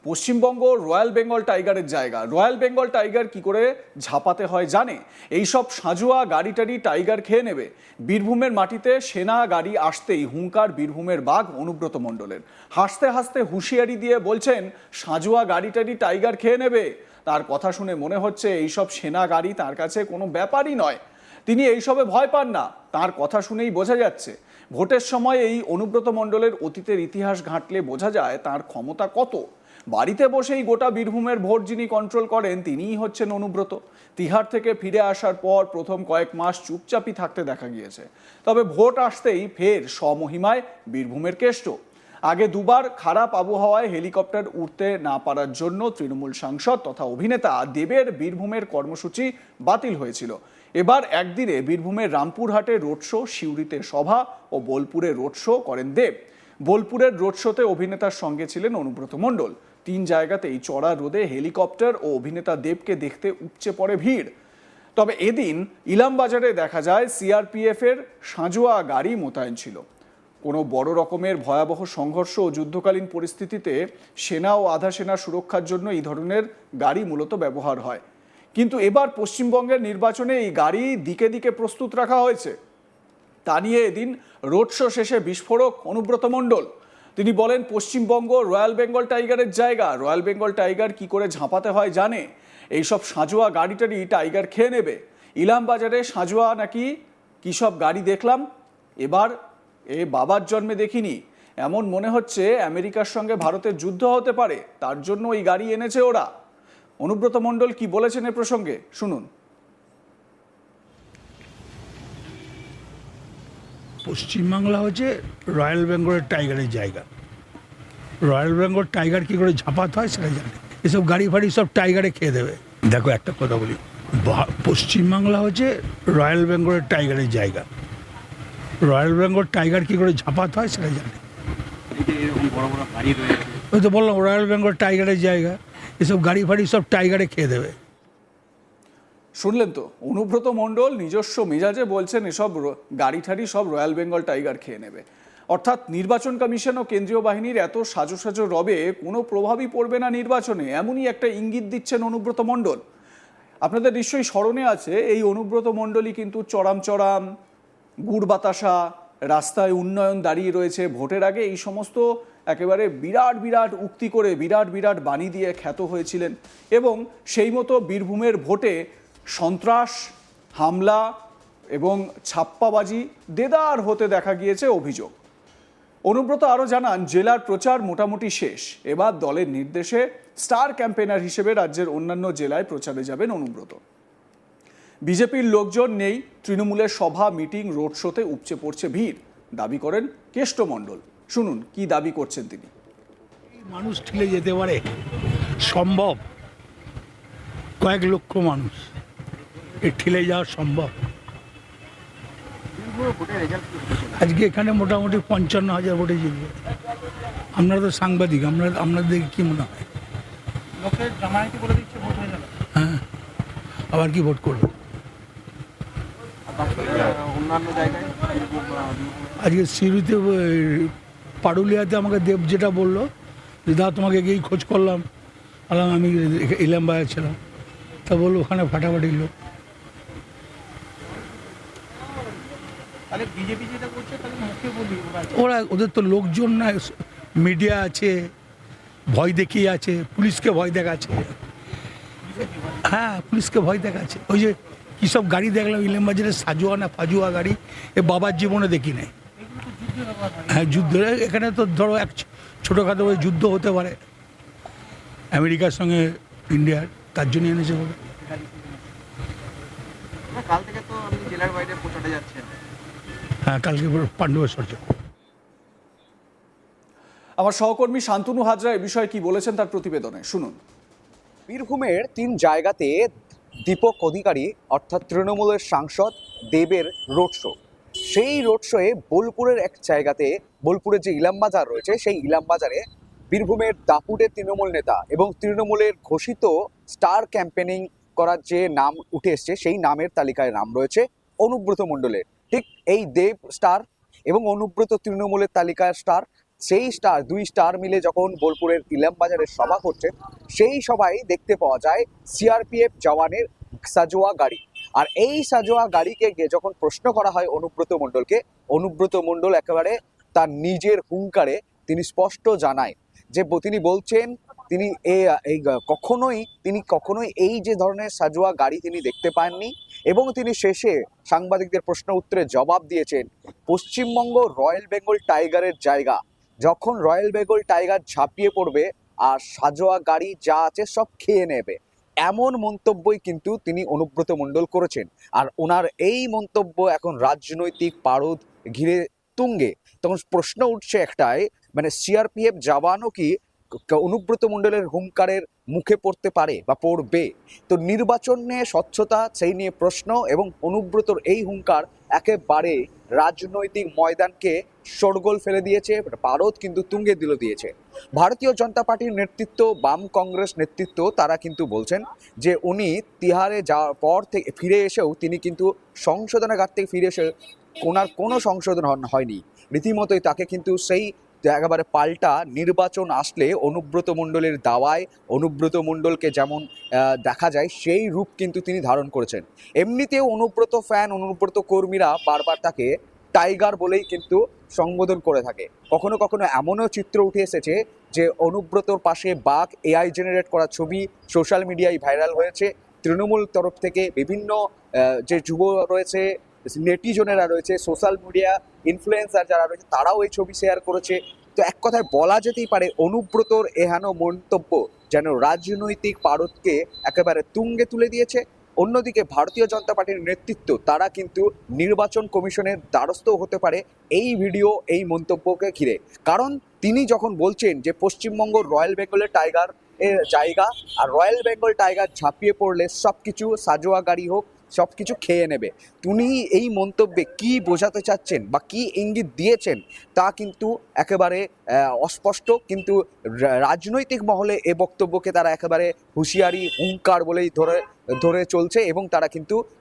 Paschimbanga royal Bengal টাইগারের জায়গা। Royal Bengal tiger কি করে ঝাঁপাতে হয় জানে। এইসব সাঁজোয়া গাড়ি টাড়ি টাইগার খেয়ে নেবে। বীরভূমের মাটিতে সেনা গাড়ি আসতেই হুঙ্কার বীরভূমের বাঘ অনুব্রত মণ্ডলের। হাসতে হাসতে হুঁশিয়ারি দিয়ে বলছেন সাঁজোয়া গাড়ি টাড়ি টাইগার খেয়ে নেবে। তার কথা শুনে মনে হচ্ছে এইসব সেনা গাড়ি তার কাছে কোনো ব্যাপারই নয়। তিনি এইসবে ভয় পান না, তার কথা শুনেই বোঝা যাচ্ছে। ভোটের সময় এই অনুব্রত মণ্ডলের অতীতের ইতিহাস ঘাঁটলে বোঝা যায় তার ক্ষমতা কত। বাড়িতে বসেই গোটা বীরভূমের ভোট যিনি কন্ট্রোল করেন তিনিই হচ্ছেন অনুব্রত। তিহার থেকে ফিরে আসার পর প্রথম কয়েক মাস চুপচাপই থাকতে দেখা গিয়েছে, তবে ভোট আসতেই ফের স্বমহিমায় বীরভূমের কেষ্ট। আগে দুবার খারাপ আবহাওয়ায় হেলিকপ্টার উঠতে না পারার জন্য তৃণমূল সাংসদ তথা অভিনেতা দেবের বীরভূমের কর্মসূচি বাতিল হয়েছিল। এবার একদিনে বীরভূমের রামপুরহাটে রোড শো, সিউড়িতে সভা ও বোলপুরে রোড শো করেন দেব। বোলপুরের রোড শোতে অভিনেতার সঙ্গে ছিলেন অনুব্রত মণ্ডল। 3 জায়গাতেই চড়া রোদে হেলিকপ্টার ও অভিনেতা দেবকে দেখতে উপচে পড়ে ভিড়। তবে এদিন ইলামবাজারে দেখা যায় সিআরপিএফ এর সাঁজোয়া গাড়ি মোতায়েন ছিল। কোনো বড় রকমের ভয়াবহ সংঘর্ষ ও যুদ্ধকালীন পরিস্থিতিতে সেনা ও আধা সেনা সুরক্ষার জন্য এই ধরনের গাড়ি মূলত ব্যবহার হয়। কিন্তু এবার পশ্চিমবঙ্গের নির্বাচনে এই গাড়ি দিকে দিকে প্রস্তুত রাখা হয়েছে। তা নিয়ে এদিন রোড শো শেষে বিস্ফোরক অনুব্রত মণ্ডল। তিনি বলেন পশ্চিমবঙ্গ রয়্যাল বেঙ্গল টাইগারের জায়গা। রয়্যাল বেঙ্গল টাইগার কি করে ঝাঁপাতে হয় জানে। এইসব সাঁজোয়া গাড়ি টাড়ি টাইগার খেয়ে নেবে। ইলামবাজারে সাঁজোয়া নাকি কী সব গাড়ি দেখলাম, এবার বাবার জন্মে দেখিনি। এমন মনে হচ্ছে আমেরিকার সঙ্গে ভারতের যুদ্ধ হতে পারে, তার জন্য এই গাড়ি এনেছে ওরা। অনুব্রত মণ্ডল কি বলেছেন এ প্রসঙ্গে শুনুন। পশ্চিমবাংলা হচ্ছে রয়্যাল বেঙ্গলের টাইগারের জায়গা। রয়্যাল বেঙ্গল টাইগার কী করে ঝাঁপাতে হয় সেটা জানে। এসব গাড়ি ফাড়ি সব টাইগারে খেয়ে দেবে। দেখো একটা কথা বলি, পশ্চিমবাংলা হচ্ছে রয়্যাল বেঙ্গলের টাইগারের জায়গা। রয়্যাল বেঙ্গল টাইগার কী করে ঝাঁপাতে হয় সেটা জানে। ওই তো বললাম রয়্যাল বেঙ্গল টাইগারের জায়গা। এসব গাড়ি ফাড়ি সব টাইগারে খেয়ে দেবে। শুনলেন তো, অনুব্রত মণ্ডল নিজস্ব মেজাজে বলছেন এসব গাড়ি ঠাড়ি সব রয়্যাল বেঙ্গল টাইগার খেয়ে নেবে। অর্থাৎ নির্বাচন কমিশন ও কেন্দ্রীয় বাহিনীর এত সাজো সাজো রবে কোনো প্রভাবই পড়বে না নির্বাচনে, এমনই একটা ইঙ্গিত দিচ্ছেন অনুব্রত মণ্ডল। আপনাদের নিশ্চয়ই স্মরণে আছে এই অনুব্রত মণ্ডলই কিন্তু চড়াম চড়াম, গুড় বাতাসা, রাস্তায় উন্নয়ন দাঁড়িয়ে রয়েছে, ভোটের আগে এই সমস্ত একেবারে বিরাট বিরাট উক্তি করে বিরাট বিরাট বাণী দিয়ে খ্যাত হয়েছিলেন। এবং সেই মতো বীরভূমের ভোটে সন্ত্রাস, হামলা এবং ছাপ্পাবাজি দেদার হতে দেখা গিয়েছে অভিযোগ। অনুব্রত আরও জানান জেলার প্রচার মোটামুটি শেষ। এবার দলের নির্দেশে স্টার ক্যাম্পেনার হিসেবে রাজ্যের অন্যান্য জেলায় প্রচারে যাবেন অনুব্রত। বিজেপির লোকজন নেই, তৃণমূলের সভা, মিটিং, রোড শোতে উপচে পড়ছে ভিড়, দাবি করেন কেষ্ট মণ্ডল। শুনুন কি দাবি করছেন তিনি। মানুষ ঠেলে যেতে পারে সম্ভব, কয়েক লক্ষ মানুষ ঠেলে যাওয়া সম্ভব। আজকে এখানে মোটামুটি 55,000 ভোটে জিতবে। আপনারা তো সাংবাদিক, আপনাদের কি মনে হয়? হ্যাঁ, আবার কি ভোট করবে? আজকে সিউড়িতে পারুলিয়াতে আমাকে দেব যেটা বললো যে দাদা তোমাকে গিয়েই খোঁজ করলাম, আমি ইলামবাজার ছিলাম, তা বললো ওখানে ফাটাফাটি লোক। ওরা ওদের তো লোকজন না, মিডিয়া আছে, ভয় দেখিয়ে আছে, পুলিশকে ভয় দেখাচ্ছে। হ্যাঁ, পুলিশকে ভয় দেখাচ্ছে। ওই যে কী সব গাড়ি দেখলাম ইলামবাজারে, সাজোয়া না ফাজুয়া গাড়ি, এ বাবার জীবনে দেখি নাই। হ্যাঁ, যুদ্ধ এখানে তো ধরো এক ছোটোখাটো যুদ্ধ হতে পারে আমেরিকার সঙ্গে ইন্ডিয়ার, তার জন্য এনেছে বলে। কাল থেকে তো আপনি জেলার বাইরে প্রচারে যাচ্ছেন। হ্যাঁ, কালকে পাণ্ডবেশ্বর যাব। আমার সহকর্মী শান্তনু হাজরা এ বিষয়ে কি বলেছেন তার প্রতিবেদনে শুনুন। বীরভূমের 3 জায়গাতে দীপক অধিকারী অর্থাৎ তৃণমূলের সাংসদ দেবের রোড শো। সেই রোড শোয়ে বোলপুরের এক জায়গাতে, বোলপুরের যে ইলামবাজার রয়েছে সেই ইলামবাজারে বীরভূমের দাপুটের তৃণমূল নেতা এবং তৃণমূলের ঘোষিত স্টার ক্যাম্পেনিং করার যে নাম উঠে এসছে সেই নামের তালিকায় নাম রয়েছে অনুব্রত মণ্ডলের। ঠিক এই দেব স্টার এবং অনুব্রত তৃণমূলের তালিকায় স্টার, সেই স্টার, 2 স্টার মিলে যখন বোলপুরের ইলামবাজারে সভা করছে, সেই সভায় দেখতে পাওয়া যায় সিআরপিএফ জওয়ানের সাজোয়া গাড়ি। আর এই সাজোয়া গাড়িকে যখন প্রশ্ন করা হয় অনুব্রত মণ্ডলকে, অনুব্রত মণ্ডল একেবারে তার নিজের হুঙ্কারে তিনি স্পষ্ট জানায় যে তিনি বলছেন তিনি কখনোই এই যে ধরনের সাজোয়া গাড়ি তিনি দেখতে পাননি। এবং তিনি শেষে সাংবাদিকদের প্রশ্ন উত্তরে জবাব দিয়েছেন, পশ্চিমবঙ্গ রয়্যাল বেঙ্গল টাইগারের জায়গা, যখন রয়্যাল বেঙ্গল টাইগার ঝাঁপিয়ে পড়বে আর সাজোয়া গাড়ি যা আছে সব খেয়ে নেবে, এমন মন্তব্যই কিন্তু তিনি অনুব্রত মণ্ডল করেছেন। আর ওনার এই মন্তব্য এখন রাজনৈতিক পারদ ঘিরে তুঙ্গে। তখন প্রশ্ন উঠছে একটাই, মানে সিআরপিএফ জওয়ানও কি অনুব্রত মণ্ডলের হুঙ্কারের মুখে পড়তে পারে বা পড়বে? তো নির্বাচন নিয়ে স্বচ্ছতা, সেই নিয়ে প্রশ্ন, এবং অনুব্রতর এই হুঙ্কার একেবারে রাজনৈতিক ময়দানকে শোরগোল ফেলে দিয়েছে, পারদ কিন্তু তুঙ্গে দিয়েছে। ভারতীয় জনতা পার্টির নেতৃত্ব, বাম কংগ্রেস নেতৃত্ব, তারা কিন্তু বলছেন যে উনি তিহারে যাওয়ার পর থেকে ফিরে এসেও তিনি কিন্তু সংশোধনাগার থেকে ফিরে এসে ওনার কোনো সংশোধন হয়নি। রীতিমতোই তাকে কিন্তু সেই একেবারে পাল্টা নির্বাচন আসলে অনুব্রত মণ্ডলের দাওয়ায় অনুব্রত মণ্ডলকে যেমন দেখা যায় সেই রূপ কিন্তু তিনি ধারণ করেছেন। এমনিতেও অনুব্রত ফ্যান, অনুব্রত কর্মীরা বারবার তাকে টাইগার বলেই কিন্তু সম্বোধন করে থাকে। কখনো কখনো এমনও চিত্র উঠে এসেছে যে অনুব্রতর পাশে বাঘ এআই জেনারেট করা ছবি সোশ্যাল মিডিয়ায় ভাইরাল হয়েছে। তৃণমূল তরফ থেকে বিভিন্ন যে যুব রয়েছে, নেটিজনেরা রয়েছে, সোশ্যাল মিডিয়া ইনফ্লুয়েন্সার যারা রয়েছে, তারাও এই ছবি শেয়ার করেছে। তো এক কথায় বলা যেতেই পারে অনুব্রতর এহেন মন্তব্য যেন রাজনৈতিক পারদকে একেবারে তুঙ্গে তুলে দিয়েছে। অন্যদিকে ভারতীয় জনতা পার্টির নেতৃত্ব, তারা কিন্তু নির্বাচন কমিশনের দ্বারস্থ হতে পারে এই ভিডিও, এই মন্তব্যকে ঘিরে। কারণ তিনি যখন বলছেন যে পশ্চিমবঙ্গ রয়্যাল বেঙ্গলের টাইগার এর জায়গা, আর রয়্যাল বেঙ্গল টাইগার ঝাঁপিয়ে পড়লে সব কিছু সাজোয়া গাড়ি হোক সব কিছু খেয়ে নেবে, তিনি এই মন্তব্যে কি বোঝাতে চাচ্ছেন বা কি ইঙ্গিত দিয়েছেন তা কিন্তু একেবারে অস্পষ্ট। কিন্তু রাজনৈতিক মহলে এ বক্তব্যকে তারা একেবারে হুঁশিয়ারি, হুঙ্কার বলেই ধরে চলছে। এবং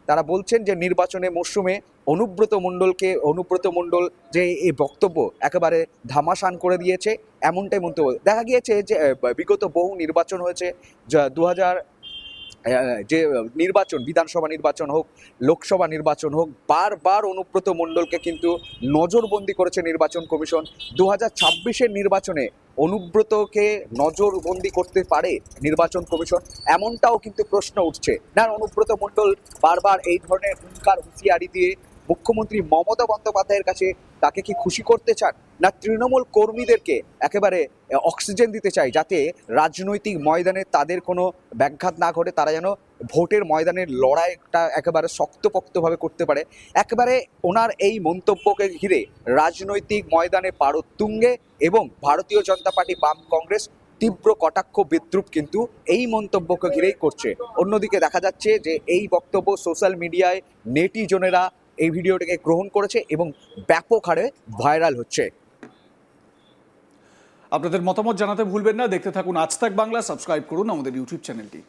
তারা বলছেন যে নির্বাচনে মরশুমে অনুব্রত মণ্ডল যে এই বক্তব্য একেবারে ধামাসান করে দিয়েছে, এমনটাই মন্তব্য। দেখা গিয়েছে যে বিগত বহু নির্বাচন হয়েছে, 2000 যে নির্বাচন, বিধানসভা নির্বাচন হোক, লোকসভা নির্বাচন হোক, বারবার অনুব্রত মণ্ডলকে কিন্তু নজরবন্দি করেছে নির্বাচন কমিশন। 2026-এর নির্বাচনে অনুব্রতকে নজরবন্দি করতে পারে নির্বাচন কমিশন, এমনটাও কিন্তু প্রশ্ন উঠছে। না, অনুব্রত মণ্ডল বারবার এই ধরনের হুঙ্কার, হুঁশিয়ারি দিয়ে মুখ্যমন্ত্রী মমতা বন্দ্যোপাধ্যায়ের কাছে তাকে কি খুশি করতে চান, না তৃণমূল কর্মীদেরকে একেবারে অক্সিজেন দিতে চাই যাতে রাজনৈতিক ময়দানে তাদের কোনো ব্যাঘাত না ঘটে, তারা যেন ভোটের ময়দানের লড়াইটা একেবারে শক্তপোক্তভাবে করতে পারে। একেবারে ওনার এই মন্তব্যকে ঘিরে রাজনৈতিক ময়দানে পারদ তুঙ্গে, এবং ভারতীয় জনতা পার্টি, বাম কংগ্রেস তীব্র কটাক্ষ বিদ্রুপ কিন্তু এই মন্তব্যকে ঘিরেই করছে। অন্যদিকে দেখা যাচ্ছে যে এই বক্তব্য সোশ্যাল মিডিয়ায় নেটিজনেরা এই ভিডিওটাকে গ্রহণ করেছে এবং ব্যাপক হারে ভাইরাল হচ্ছে। আপনাদের মতামত জানাতে ভুলবেন না। দেখতে থাকুন আজ তাক বাংলা, সাবস্ক্রাইব করুন আমাদের ইউটিউব চ্যানেলটি।